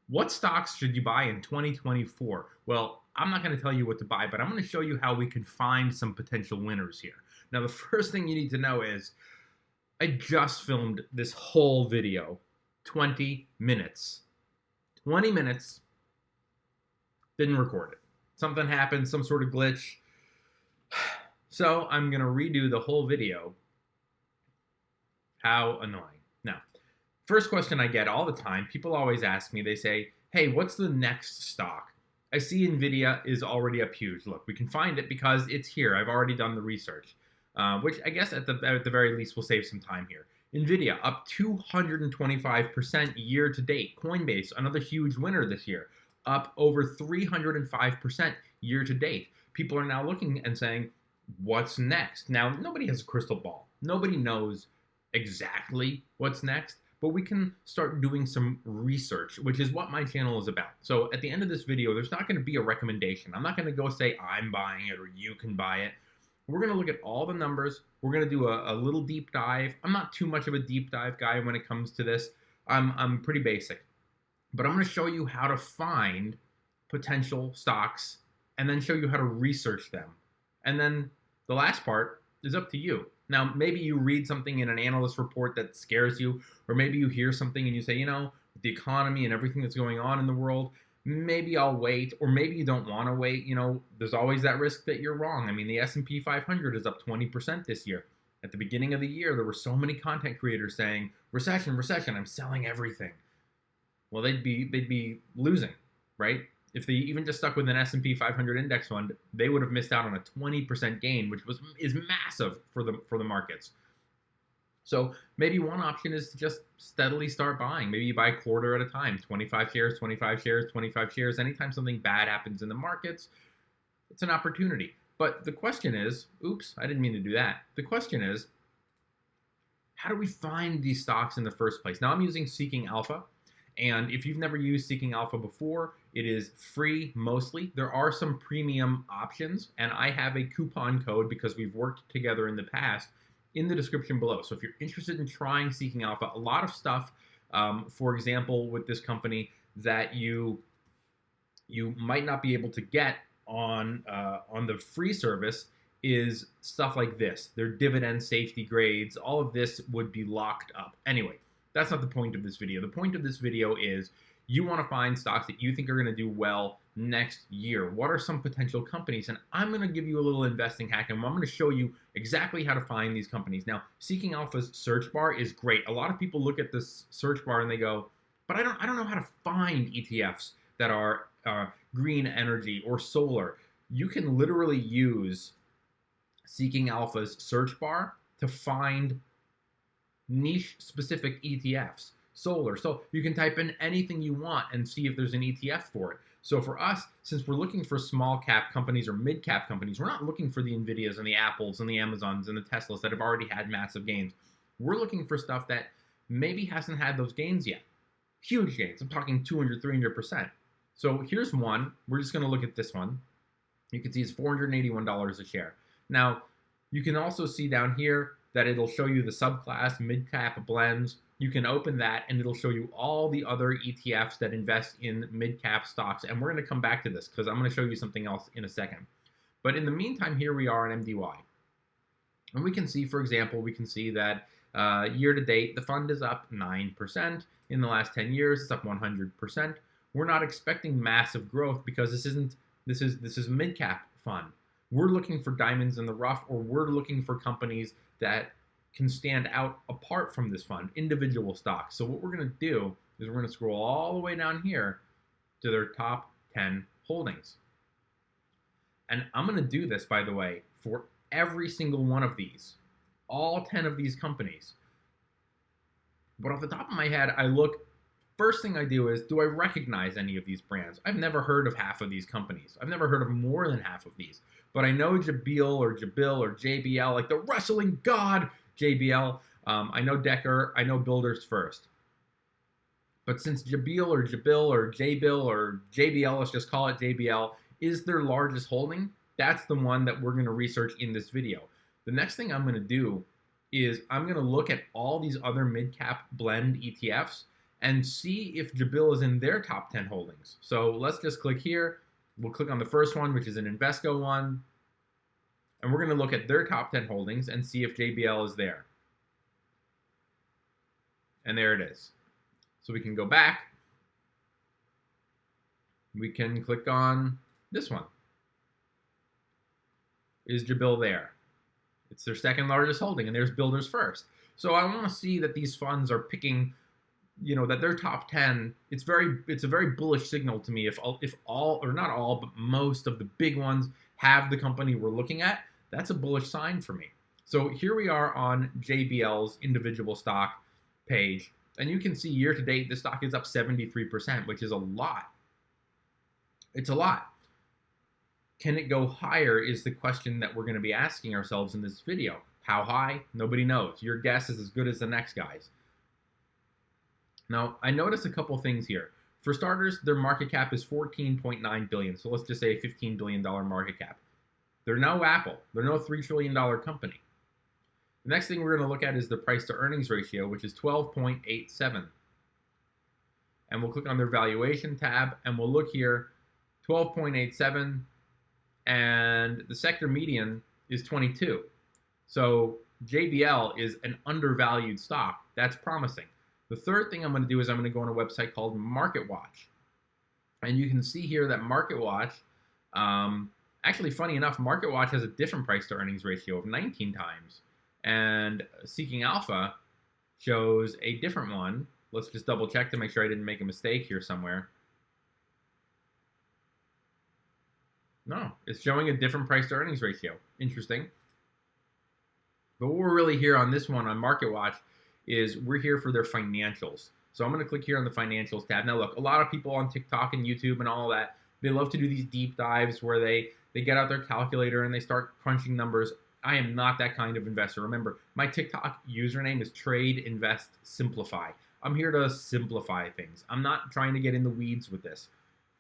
What stocks should you buy in 2024? Well, I'm not going to tell you what to buy, but I'm going to show you how we can find some potential winners here. Now, the first thing you need to know is I just filmed this whole video, 20 minutes. 20 minutes, didn't record it. Something happened, some sort of glitch. So I'm going to redo the whole video. How annoying. Now, first question I get all the time, people always ask me, they say, hey, what's the next stock? I see NVIDIA is already up huge. Look, we can find it because it's here. I've already done the research, which I guess at the very least will save some time here. NVIDIA up 225% year to date. Coinbase, another huge winner this year, up over 305% year to date. People are now looking and saying, what's next? Now, nobody has a crystal ball. Nobody knows exactly what's next, but we can start doing some research, which is what my channel is about. So at the end of this video, there's not going to be a recommendation. I'm not going to go say I'm buying it or you can buy it. We're going to look at all the numbers. We're going to do a little deep dive. I'm not too much of a deep dive guy when it comes to this. I'm pretty basic, but I'm going to show you how to find potential stocks and then show you how to research them. And then the last part is up to you. Now, maybe you read something in an analyst report that scares you, or maybe you hear something and you say, you know, with the economy and everything that's going on in the world, maybe I'll wait, or maybe you don't want to wait. You know, there's always that risk that you're wrong. I mean, the S&P 500 is up 20% this year. At the beginning of the year, there were so many content creators saying, recession, recession, I'm selling everything. Well, they'd be losing, right? If they even just stuck with an S&P 500 index fund, they would have missed out on a 20% gain, which is massive for the markets. So maybe one option is to just steadily start buying. Maybe you buy a quarter at a time, 25 shares, 25 shares, 25 shares. Anytime something bad happens in the markets, it's an opportunity. But the question is, oops, I didn't mean to do that. The question is, how do we find these stocks in the first place? Now I'm using Seeking Alpha. And if you've never used Seeking Alpha before, it is free mostly. There are some premium options, and I have a coupon code because we've worked together in the past in the description below. So if you're interested in trying Seeking Alpha, a lot of stuff, for example, with this company that you might not be able to get on the free service is stuff like this. Their dividend safety grades, all of this would be locked up. Anyway, that's not the point of this video. The point of this video is you want to find stocks that you think are going to do well next year. What are some potential companies? And I'm going to give you a little investing hack, and I'm going to show you exactly how to find these companies. Now, Seeking Alpha's search bar is great. A lot of people look at this search bar and they go, but I don't know how to find ETFs that are green energy or solar. You can literally use Seeking Alpha's search bar to find niche specific ETFs, solar. So you can type in anything you want and see if there's an ETF for it. So for us, since we're looking for small cap companies or mid cap companies, we're not looking for the NVIDIAs and the Apples and the Amazons and the Teslas that have already had massive gains. We're looking for stuff that maybe hasn't had those gains yet. Huge gains. I'm talking 200, 300%. So here's one. We're just going to look at this one. You can see it's $481 a share. Now, you can also see down here that it'll show you the subclass mid-cap blends. You can open that and it'll show you all the other ETFs that invest in mid-cap stocks. And we're going to come back to this because I'm going to show you something else in a second. But in the meantime, here we are on MDY. And we can see, for example, we can see that year to date, the fund is up 9%. In the last 10 years, it's up 100%. We're not expecting massive growth because this is a mid-cap fund. We're looking for diamonds in the rough, or we're looking for companies that can stand out apart from this fund, individual stocks. So what we're going to do is we're going to scroll all the way down here to their top 10 holdings. And I'm going to do this, by the way, for every single one of these, all 10 of these companies. But off the top of my head, I look, first thing I do is, do I recognize any of these brands? I've never heard of half of these companies. I've never heard of more than half of these. But I know Jabil or JBL, like the wrestling god JBL. I know Decker. I know Builders First. But since Jabil or JBill or JBL, let's just call it JBL, is their largest holding, that's the one that we're going to research in this video. The next thing I'm going to do is I'm going to look at all these other mid-cap blend ETFs and see if Jabil is in their top 10 holdings. So let's just click here. We'll click on the first one, which is an Invesco one. And we're going to look at their top 10 holdings and see if JBL is there. And there it is. So we can go back. We can click on this one. Is Jabil there? It's their second largest holding, and there's Builders First. So I want to see that these funds are picking, that their top 10. It's a very bullish signal to me. If all, or not all, but most of the big ones have the company we're looking at, that's a bullish sign for me. So here we are on JBL's individual stock page, and you can see year to date, the stock is up 73%, which is a lot. It's a lot. Can it go higher is the question that we're going to be asking ourselves in this video. How high? Nobody knows. Your guess is as good as the next guy's. Now, I noticed a couple things here. For starters, their market cap is $14.9 billion. So let's just say a $15 billion market cap. They're no Apple. They're no $3 trillion company. The next thing we're going to look at is the price to earnings ratio, which is 12.87. And we'll click on their valuation tab, and we'll look here, 12.87, and the sector median is 22. So JBL is an undervalued stock. That's promising. The third thing I'm going to do is I'm going to go on a website called MarketWatch. And you can see here that MarketWatch, actually funny enough, MarketWatch has a different price to earnings ratio of 19 times. And Seeking Alpha shows a different one. Let's just double check to make sure I didn't make a mistake here somewhere. No, it's showing a different price to earnings ratio. Interesting. But what we're really here on this one on MarketWatch is we're here for their financials. So I'm going to click here on the financials tab. Now look, a lot of people on TikTok and YouTube and all that, they love to do these deep dives where they get out their calculator and they start crunching numbers. I am not that kind of investor. Remember, my TikTok username is Trade, Invest, Simplify. I'm here to simplify things. I'm not trying to get in the weeds with this.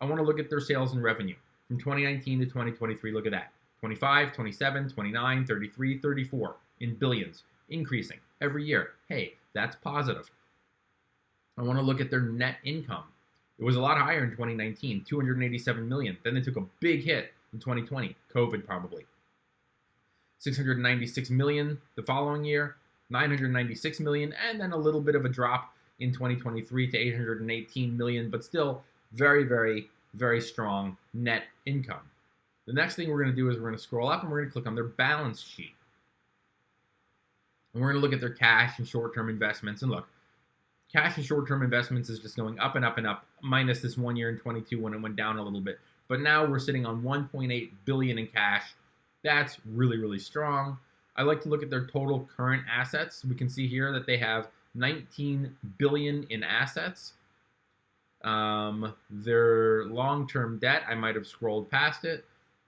I want to look at their sales and revenue. From 2019 to 2023, look at that. 25, 27, 29, 33, 34 in billions, increasing every year. Hey, that's positive. I want to look at their net income. It was a lot higher in 2019, 287 million. Then they took a big hit in 2020, COVID probably. 696 million the following year, 996 million, and then a little bit of a drop in 2023 to 818 million, but still very, very, very strong net income. The next thing we're going to do is we're going to scroll up and we're going to click on their balance sheet. And we're going to look at their cash and short-term investments. And look, cash and short-term investments is just going up and up and up, minus this 1 year in 22 when it went down a little bit. But now we're sitting on 1.8 billion in cash. That's really, really strong. I like to look at their total current assets. We can see here that they have 19 billion in assets. Their long-term debt, I might have scrolled past it,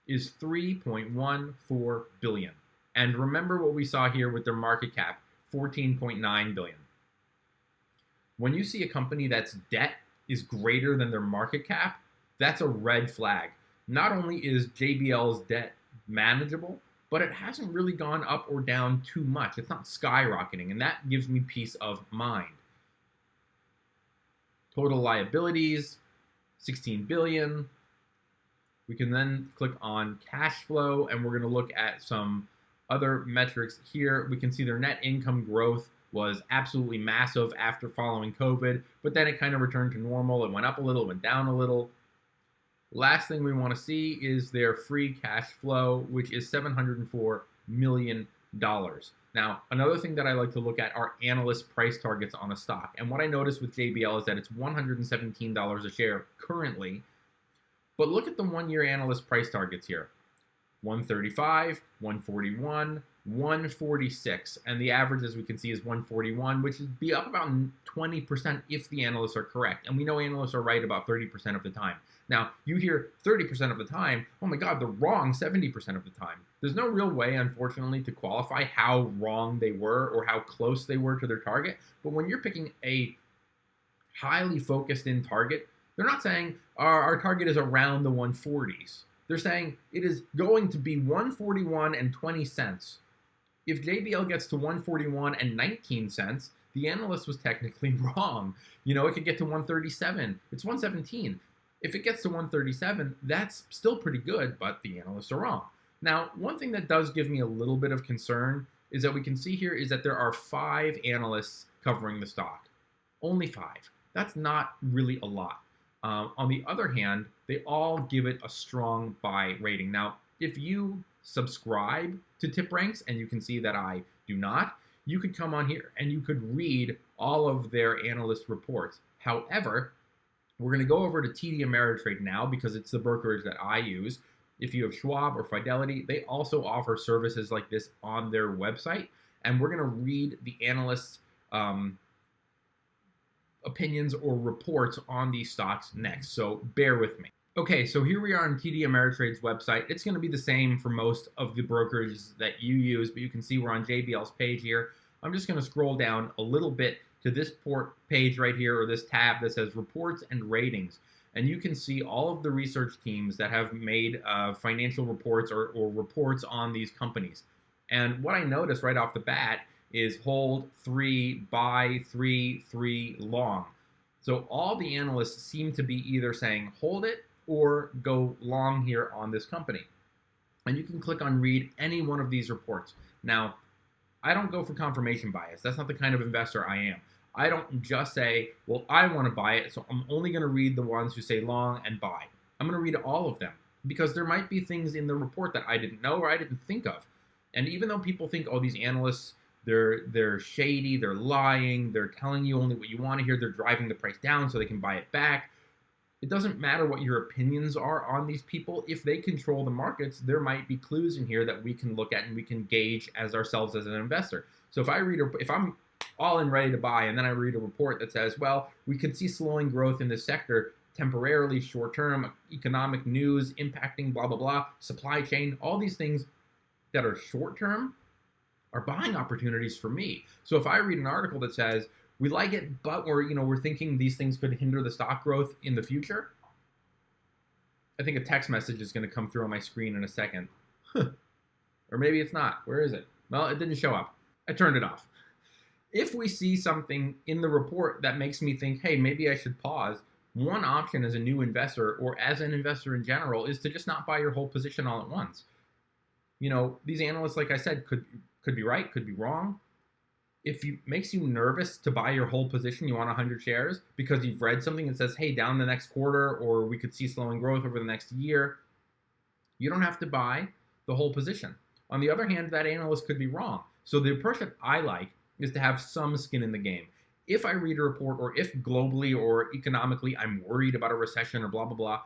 is 3.14 billion. And remember what we saw here with their market cap, 14.9 billion. When you see a company that's debt is greater than their market cap, that's a red flag. Not only is JBL's debt manageable, but it hasn't really gone up or down too much. It's not skyrocketing, and that gives me peace of mind. Total liabilities, 16 billion. We can then click on cash flow, and we're going to look at some other metrics here. We can see their net income growth was absolutely massive after following COVID, but then it kind of returned to normal. It went up a little, went down a little. Last thing we want to see is their free cash flow, which is $704 million. Now, another thing that I like to look at are analyst price targets on a stock. And what I noticed with JBL is that it's $117 a share currently. But look at the one-year analyst price targets here. 135, 141, 146. And the average, as we can see, is 141, which would be up about 20% if the analysts are correct. And we know analysts are right about 30% of the time. Now, you hear 30% of the time, oh my God, they're wrong 70% of the time. There's no real way, unfortunately, to qualify how wrong they were or how close they were to their target. But when you're picking a highly focused in target, they're not saying our target is around the 140s. They're saying it is going to be 141 and 20 cents. If JBL gets to 141 and 19 cents, the analyst was technically wrong. You know, it could get to 137. It's 117. If it gets to 137, that's still pretty good, but the analysts are wrong. Now, one thing that does give me a little bit of concern is that we can see here is that there are 5 analysts covering the stock. Only 5. That's not really a lot. On the other hand, they all give it a strong buy rating. Now, if you subscribe to Tip Ranks, and you can see that I do not, you could come on here and you could read all of their analyst reports. However, we're going to go over to TD Ameritrade now because it's the brokerage that I use. If you have Schwab or Fidelity, they also offer services like this on their website. And we're going to read the analysts' opinions or reports on these stocks next. So bear with me. Okay, so here we are on TD Ameritrade's website. It's going to be the same for most of the brokerages that you use, but you can see we're on JBL's page here. I'm just going to scroll down a little bit to this page right here, or this tab that says reports and ratings. And you can see all of the research teams that have made financial reports or reports on these companies. And what I noticed right off the bat is hold, 3, buy, 3, 3, long. So all the analysts seem to be either saying hold it or go long here on this company. And you can click on read any one of these reports. Now, I don't go for confirmation bias. That's not the kind of investor I am. I don't just say, well, I want to buy it, so I'm only going to read the ones who say long and buy. I'm going to read all of them because there might be things in the report that I didn't know or I didn't think of. And even though people think, oh, these analysts, they're shady, they're lying, they're telling you only what you want to hear, they're driving the price down so they can buy it back. It doesn't matter what your opinions are on these people. If they control the markets, there might be clues in here that we can look at and we can gauge as ourselves as an investor. So if I'm all in ready to buy, and then I read a report that says, well, we could see slowing growth in this sector temporarily, short-term, economic news impacting blah, blah, blah, supply chain, all these things that are short-term are buying opportunities for me. So if I read an article that says, we like it, but we're thinking these things could hinder the stock growth in the future, I think a text message is going to come through on my screen in a second. Or maybe it's not. Where is it? Well, it didn't show up. I turned it off. If we see something in the report that makes me think, hey, maybe I should pause, one option as a new investor or as an investor in general is to just not buy your whole position all at once. These analysts, like I said, could be right, could be wrong. If it makes you nervous to buy your whole position, you want 100 shares because you've read something that says, hey, down the next quarter, or we could see slowing growth over the next year, you don't have to buy the whole position. On the other hand, that analyst could be wrong. So the approach that I like is to have some skin in the game. If I read a report, or if globally or economically I'm worried about a recession or blah, blah, blah,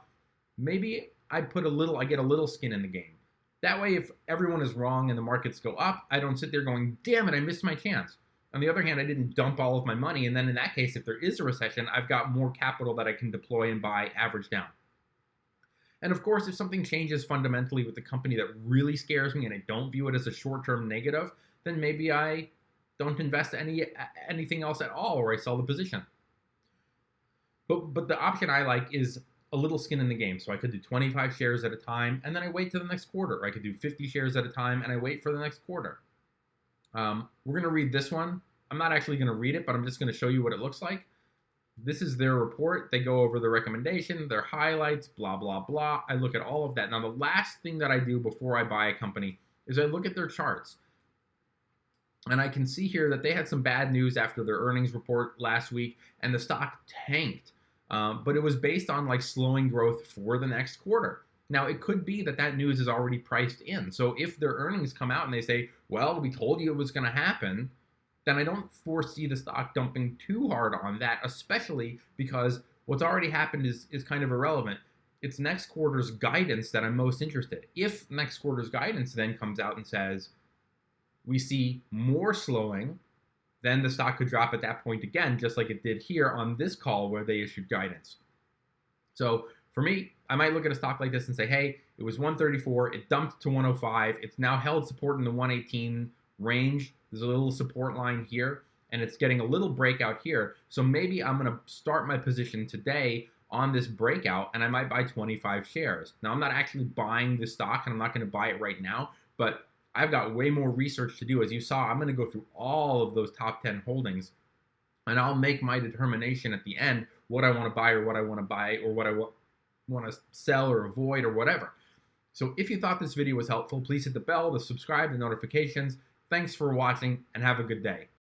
maybe I get a little skin in the game. That way, if everyone is wrong and the markets go up, I don't sit there going, damn it, I missed my chance. On the other hand, I didn't dump all of my money. And then in that case, if there is a recession, I've got more capital that I can deploy and buy average down. And of course, if something changes fundamentally with the company that really scares me and I don't view it as a short-term negative, then maybe I don't invest anything else at all, or I sell the position. But the option I like is a little skin in the game. So I could do 25 shares at a time, and then I wait till the next quarter. Or I could do 50 shares at a time, and I wait for the next quarter. We're going to read this one. I'm not actually going to read it, but I'm just going to show you what it looks like. This is their report. They go over the recommendation, their highlights, blah, blah, blah. I look at all of that. Now, the last thing that I do before I buy a company is I look at their charts. And I can see here that they had some bad news after their earnings report last week, and the stock tanked. But it was based on slowing growth for the next quarter. Now, it could be that news is already priced in. So if their earnings come out and they say, well, we told you it was going to happen, then I don't foresee the stock dumping too hard on that, especially because what's already happened is kind of irrelevant. It's next quarter's guidance that I'm most interested. If next quarter's guidance then comes out and says, we see more slowing, then the stock could drop at that point again, just like it did here on this call where they issued guidance. So for me, I might look at a stock like this and say, hey, it was 134, it dumped to 105, it's now held support in the 118 range. There's a little support line here, and it's getting a little breakout here. So maybe I'm going to start my position today on this breakout, and I might buy 25 shares. Now, I'm not actually buying the stock, and I'm not going to buy it right now, but I've got way more research to do. As you saw, I'm going to go through all of those top 10 holdings and I'll make my determination at the end what I want to buy or what I want to buy or what I want to sell or avoid or whatever. So if you thought this video was helpful, please hit the bell, the subscribe, the notifications. Thanks for watching and have a good day.